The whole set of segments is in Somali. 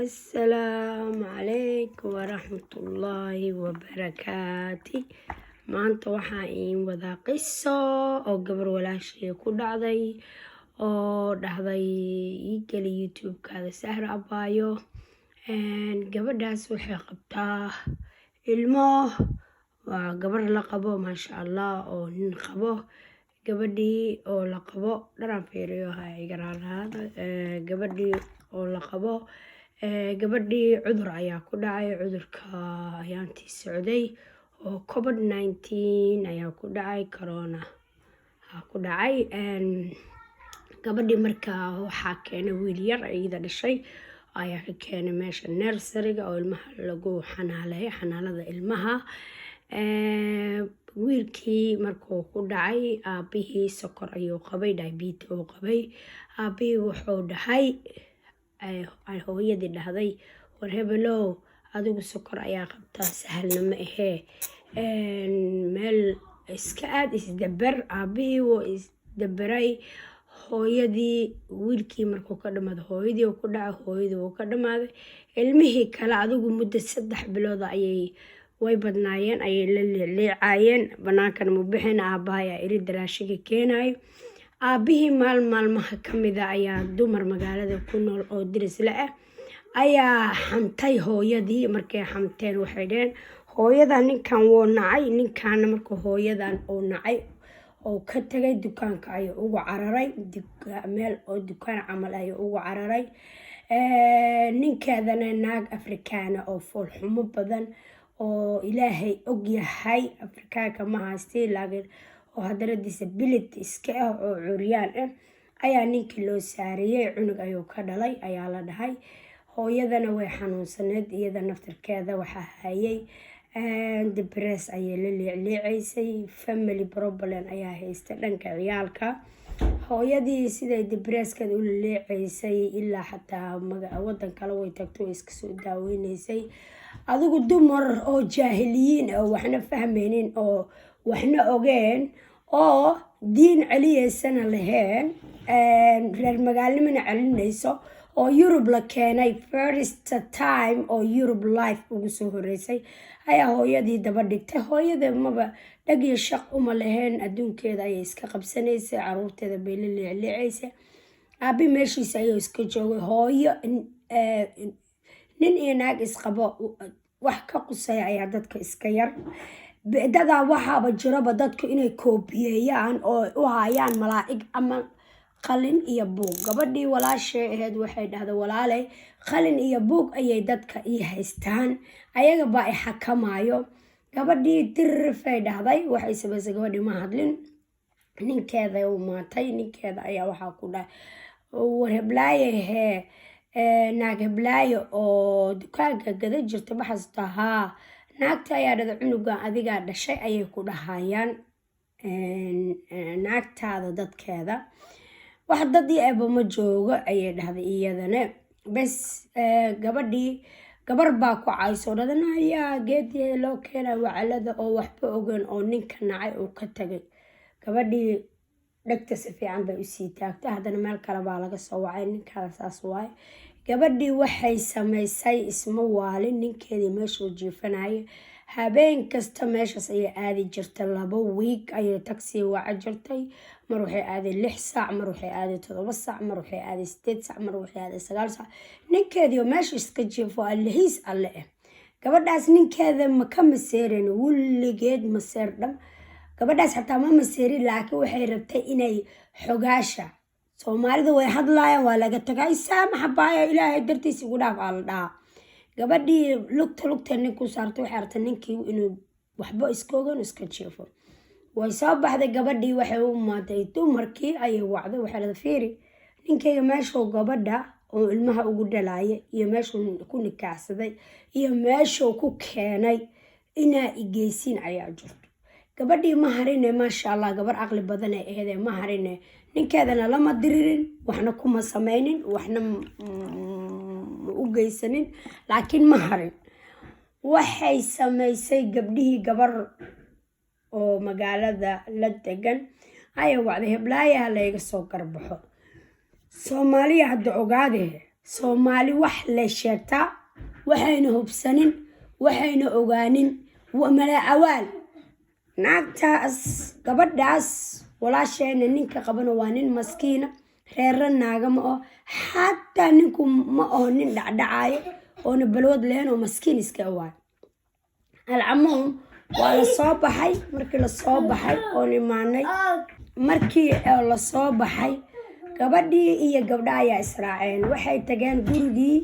السلام عليكم ورحمة الله وبركاته. maanta waxaan iin wadaa qiso oo gabar walaashay ku dhacday oo dhahday ii gali youtube-kaada Sahra Abaayo. gabadhaas waxay qabtaa ilmo, waa gabar la qabo maasha Allah oo nin qabo. gabadhii oo la qabo dharan fiiriyo gabadhii oo la qabo gabadhii cudur ayaa ku dhacay. cudurka ayaantii socday oo COVID-19 ayaa ku dhacay, corona ku dhacay. gabadhii markaa waxaa keenay wiil yar iyada dhashay ayaa ka keenay meesha nursery-ga oo ilmaha lagu xanaaleeyo, xanaalada ilmaha. wiilkii markuu ku dhacay aabihii sokor ayuu qabay, diabetes uu qabay. aabihii wuxuu dhahay hooyadii dhahday, war hebelow adigu sokor ayaa qabtaa, sahalna ma ahee, meel iska aad isdabar. aabihii wuu isdabaray. hooyadii wiilkii markuu ka dhamaaday hooyadii uu ku dhacay, hooyadii wuu ka dhamaaday. ilmihii kale adigu muddo 3 bilood ayay way badnaayeen, ayay la leecaayeen, banaankana mu bixin. aabbaha ayaa iri daraashiga keenayo. aabihii maalmaha ka mida ayaa dumar magaalada ku nool oo dirisle ah ayaa xamtay hooyadii. markay xamteen waxay dhaheen hooyadan ninkan wuu nacay. ninkaana markuu hooyadan uu nacay oo ka tagay dukaanka ayuu ugu cararay, meel oo dukaan camal ayuu ugu cararay. ninkeedana naag afrikaana oo foolxumo badan oo ilaahay og yahay, afrikaanka ma haystay laakiin oo haddana disability iska ah oo curyaan ah ayaa ninkii loo saariyey. cunug ayuu ka dhalay ayaa la dhahay. hooyadana way xanuunsaneed, iyada naftarkeeda waxaa hayay depress ayay la leeceysay, family problem ayaa haysta dhanka ciyaalka. hooyadii siday depresskeeda u leeceysay ilaa xataa wadan kale way tagto, way iska soo daaweynaysay. adigu dumar oo jaahiliyiin oo waxna fahmaynin oo waxna ogeen oo diin celiyeysana lahayn, reer magaalnimana celinayso, oo Yurub la keenay first time oo Yurub life ugu soo horeysay ayaa hooyadii daba dhigtay. hooyada maba dhag iyo shaq uma lahayn, adduunkeeda ayay iska qabsanaysay, caruurteeda bay la leeceysay. aabi meeshiisa ayuu iska joogay. hooyo nin iyo naag isqabo wax ka qusaya ayaa dadka iska yar. dadaa waxaaba jiraba dadku inay koobiyeeyaan oo u hayaan malaa'ig ama qalin iyo buug. gabadhii walaashay ahayd waxay dhahday walaaley qalin iyo buug ayay dadka ii haystaan, ayaga baa i xakamaayo. gabadhii dirifay dhahday, waxay samaysay gabadhii ma hadlin. ninkeeda u maatay. ninkeeda ayaa waxaa ku dhahay war heblaaye hee naag heblaaye oo dukaanka gada jirta baxasta. haa naagta ayaa dhada cunugan adigaa dhashay ayay ku dhahayaan naagtaada dadkeeda. wax dad iyo eba ma joogo ayay dhahday iyadana. bes gabadhii gabar baa ku cayso dhadana ayaa geedii loo keenay wacalada oo waxba ogeyn oo ninka nacay uu ka tagay. gabadhii dhagta si fiican bay usii taagtay, haddana meel kale baa laga soo wacay, ninkaada saas waaye. gabadhii waxay samaysay isma waalin, ninkeedii meeshuu jiifanayay. habeen kasta meeshaas ayay aadi jirtay. 2 week ayay taxi waca jirtay. mar waxay aaday 6 saac, mar waxay aaday 7 saac, mar waxay aaday 8 saac, mar waxay aaday 9 saac. ninkeedii meesha iska jiifo allahiis alle ah. gabadhaas ninkeeda ma ka maseerin weligeed, maseer dham. gabadhaas xataa ma maseerin, laakiin waxay rabtay inay xogaasha Soomaalida way hadlaayaan, waa laga tagay saamaxa baaya ilaahay dartiisa ugu dhaaf aa la dhahaa. gabadhii lugta ninku saartay waxay artay ninkii inuu waxba iska ogaan iska jiifo. way soo baxday gabadhii, waxay u maatay dumarkii ayay wacday. waxay dhahday fiiri ninkayga meeshuu gabadha oo ilmaha ugu dhalaaya iyo meeshuu ku nikaacsaday iyo meeshuu ku keenay inaa igeysiin ayaa jirto. gabadhii ma harine maasha Allah, gabar aqli badan ay ahayd. ma harine ninkeedana lama diririn, waxna kuma samaynin, waxna u geysanin, laakiin ma harin. waxay samaysay gabdhihii gabar oo magaalada la degan ayaa wacday heblaayaha layga soo garbaxo. Soomaaliya hadda ogaade Somali wax la sheegtaa waxayna hubsanin waxayna ogaanin mala awaal naagtaas gabadhaas walaasheena ninka qabana waa nin maskiina reer naaga ma oo xataa ninku ma oo nin dhacdhacaayo oo balwad leen oo maskiin iska awaay alcamuum waa la soo baxay markii la soo baxay oo imaanay markii la soo baxay gabadhii iyo gabdha ayaa israaceen waxay tageen gurigii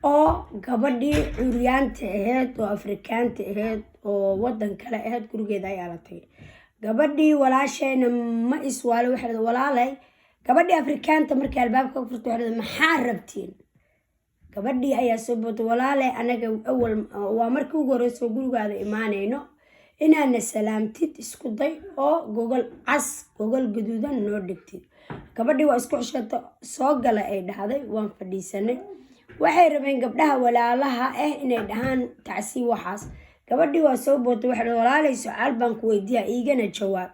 oo gabadhii curyaanta ahayd oo afrikaanta ahayd oo wadan kale ahayd gurigeeda ayaa la tagay gabadhii walaasheena ma iswaale waxay walaalay gabadhii afrikaanta markii albaabka ka furtay waxay maxaa rabtiin gabadhii ayaa soo bootay walaalay anaga awal waa markii ugu horreysay gurigaada imaanayno inaana salaamtid isku day oo gogol cas gogol gaduudan noo dhigtid gabadhii waa isku xishata soo gala ay dhahday waan fadhiisanay waxay rabeen gabdhaha walaalaha inay dhahaan tacsi waxaas gabadhii waa soo bootay waxay walaalay su'aal baan ku weydiiyaa iigana jawaab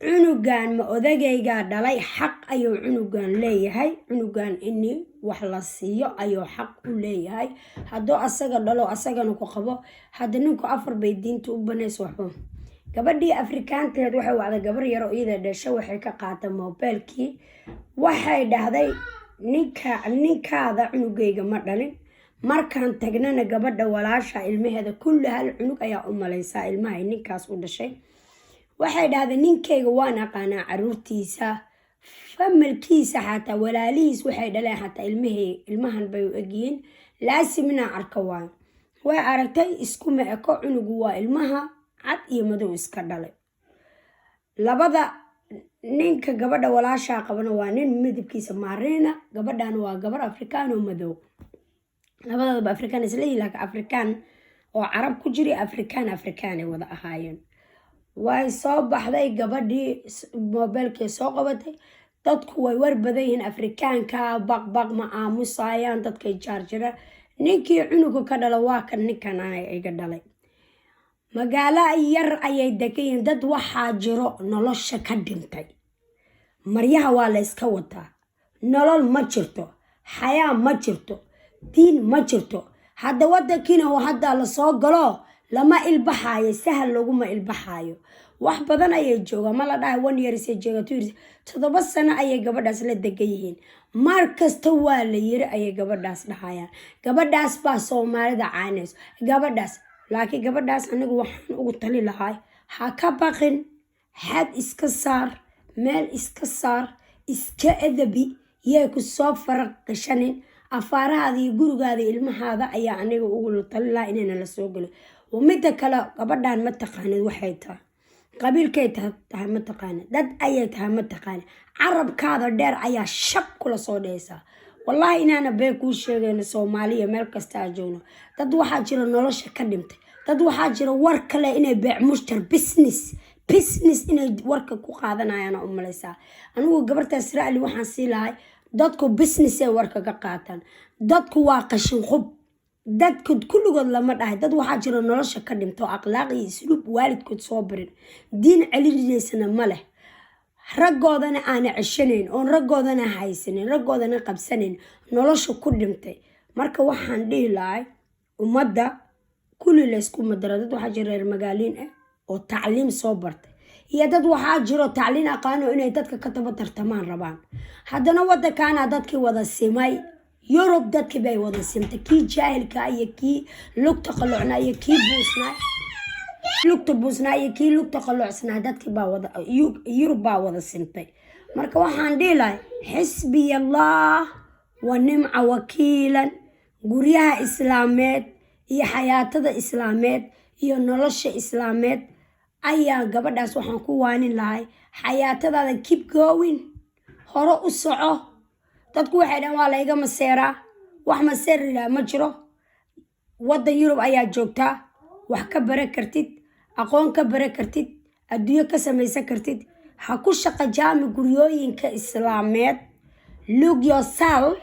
cunugan ma odagayga dhalay xaq ayuu cunugan leeyahay cunugan inni wax la siiyo ayuu xaq u leeyahay hadduu asaga dhalo asagana ku qabo hadda ninku afar bay diinta u banayso waxba gabadhii afrikaanteed waxay wacday gabar yar oo iyada dhashay waxay ka qaatay mobilkii waxay dhahday ninkaada cunugayga ma dhalin markaan tagnana gabadha walaasha ilmaheeda kulli hal cunug ayaa u malaysaa ilmaha ninkaas u dhashay waxay dhahday ninkayga waan aqaanaa caruurtiisa familkiisa xataa walaalihiis waxay dhaleen xataa ilmahan bay u egyihiin laasimna arka waayo way aragtay iskuma eko cunugu waa ilmaha cad iyo madow iska dhalay labada ninka gabadha walaasha qabana waa nin midabkiisa maariina gabadhana waa gabar afrikaan oo madow labadaba afrikaan isla yihiin afrikaan oo carab ku jiri afrikaan ay wada ahaayeen way soo baxday gabadhii mobilkii soo qabatay dadku way war badan yihiin afrikaanka baqbaq ma aamusayaan dadkay jaarjira ninkii cunuga ka dhala waa kan ninkan iga dhalay magaalo yar ayay degayiin dad waxaa jiro nolosha ka dhintay maryaha waa la iska wataa nolol ma jirto xayaa ma jirto diin ma jirto hadda wadankiina hadda la soo galo lama ilbaxaayo sahal laguma ilbaxaayo wax badan ayay joogaan ma la dhahay 1 year isay jooga 2 years 7 sano ayay gabadhaas la degan yihiin mar kasta waa la yiri ayay gabadhaas dhahayaan gabadhaas baa Soomaalida caanayso gabadhaas laakiin gabadhaas anigu waxaan ugu tali lahay ha ka baqin had iska saar meel iska saar iska adabi yee ku soo faraq gashanin afaarahaada iyo gurigaada ilmahaada ayaa aniga ugu tali lahaa inayna la soo galo ومدة كلا قبضان متقانة وحيتها قبيل كيتها متقانة دد أيتها متقانة عرب كذا دير أيا شق كل صوديسا والله إن أنا بيكون شيء Somali ملك استاجونا دد واحد جرا نلاش كلمت دد واحد جرا ورك لا إنه بيع مشتر بيزنس إنه ورك كو قاعدنا أنا ليسا أنا وقبرت أسرع اللي واحد سيلاي ددكو بيزنس ورك كقاتن ددكو واقش خب dadku kulligood lama dhahay dad waxaa jira nolosha ka dhinto akhlaaq iyo isluub waalidkood soo barin diin celideysana ma leh raggoodana aan ceshanayn oo raggoodana haysanin raggoodana qabsanin nolosha ku dhintay marka waxaan dhihi lahay ummadda kulli la isku madara dad waxaa jira reer magaaliin oo tacliim soo bartay iyo dad waxaa jiro tacliin aqaano inay dadka ka taba tartamaan rabaan haddana wadankaana dadkii wada simay يوروب دادك باي وضا سمتا كي جاهل كاية كي لوك تقلعنا يا كي بوسنا لوك تبوسنا يا كي لوك تقلعسنا دادك با وضا يوروب با وضا سمتا مركا وحان ديلاي حسبي الله ونمع وكيلا قريها إسلامات يا حياة دا إسلامات يا نلش إسلامات أيا قبرداس وحان كوانين لاي حياة دا keep going هراء الصعو dadku waxay dhan waa la iga maseera wax maseerila ma jiro wadan Yurub ayaa joogta wax ka bare kartid aqoon ka bare kartid adduunyo ka samaysan kartid ha ku shaqo jaami guryooyinka islaameed look yourself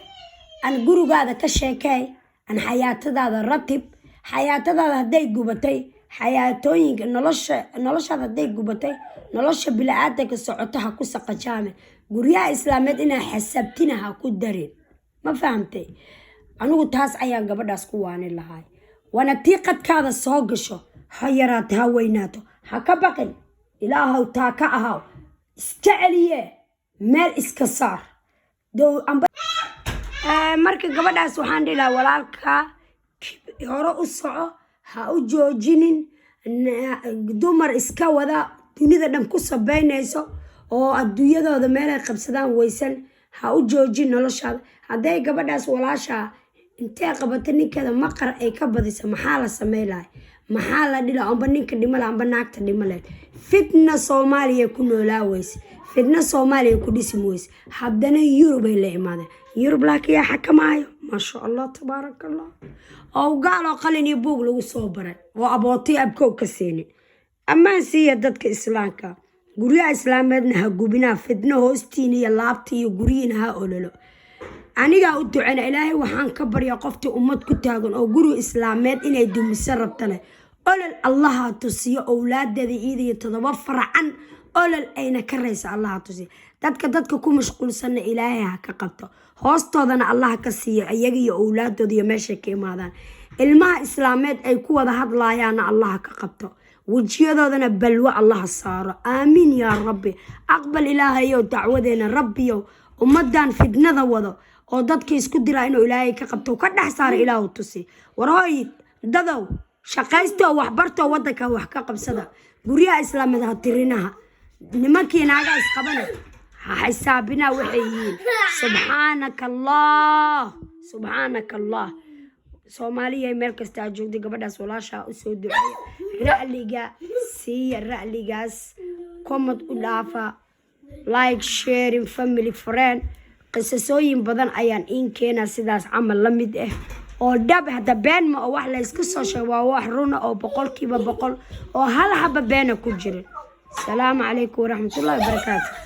an gurigaada ka sheekay an xayaatadaada ratib xayaatadaada haday gubatay xayaatooyinka noloshaada haday gubatay nolosha bilaadanka socota ha ku shaqo jaami guryaha islaameed inaa xasabtina ha ku darin ما فهمتي أنا تاس أيام قبل داس كواني لهاي وأنا تيقت كذا ساقشة حيرات هويناتو حكبقن إلهو تاكاهو استعليه مال إسكسار دو أم marka gabadhaas waxaan dhilaa walaalka hore u soco ha u joojinin dumar iska wada dunida dhan ku sabaynayso oo adduunyadooda meel ay qabsadaan weysan ha u joojin noloshaada hadday gabadhaas walaasha intee qabata ninkeeda maqar ay ka badiso maxaa la sameeyay maxaa la dhilaa amba ninka dhimala amba naagta dhimaleed fitna Soomaaliya ku noolaaweys fitna Soomaaliya ku dhismoys haddana Yurub ay la imaadeen يورب لك يا حكمايو ما شاء الله تبارك الله أو قالوا قلني بوق لو صوبرة وأبوطي أبكو كسيني أما سيادتك إسلامك قرية إسلامنا هقوبنا فدنا هوستيني يلابتي وقرينها أولولو أنا قلت عن إلهي وحان كبر يقفتي أمتك تاغن أو قرية إسلامات إنا يدوم السرب تله أولل الله تسي أولاد ذي إيدي يتضوفر عن أولل أين كريس الله تسي dadka ku mashquulsan Ilaahay ha ka qabto hoostoodana Allah ka siiyo ayaga iyo awlaadooda iyo meesha ka imaadaan ilmaha islaameed ay ku wada hadlayaan Allah ka qabto wajiyadoodana balwa Allah saaro aamin ya rabbi aqbal Ilaahay oo dacwadeena rabbiyo ummadan fidnada wado oo dadka isku dira inuu Ilaahay ka qabto ka dhax saar Ilaahu tusi warooy dadow shaqaysto wax barto wadanka wax ka qabsada guriyaha islaameed ha tirinaha nimankii naaga isqabana حسابنا وحيين سبحانك الله Somali مركز تاجود قبل سولاشة أسود رأليجا سي رأليجاس كومنت ولافا لايك شيرين فاميلي فريند قصصوين بدن أيان إن كنا سداس عمل لمده أو دب هذا بين ما أو واحد يسكسر شوا واحد رونا أو بقول كيبا بقول أو هلا حب بينه كجري السلام عليكم ورحمة الله وبركاته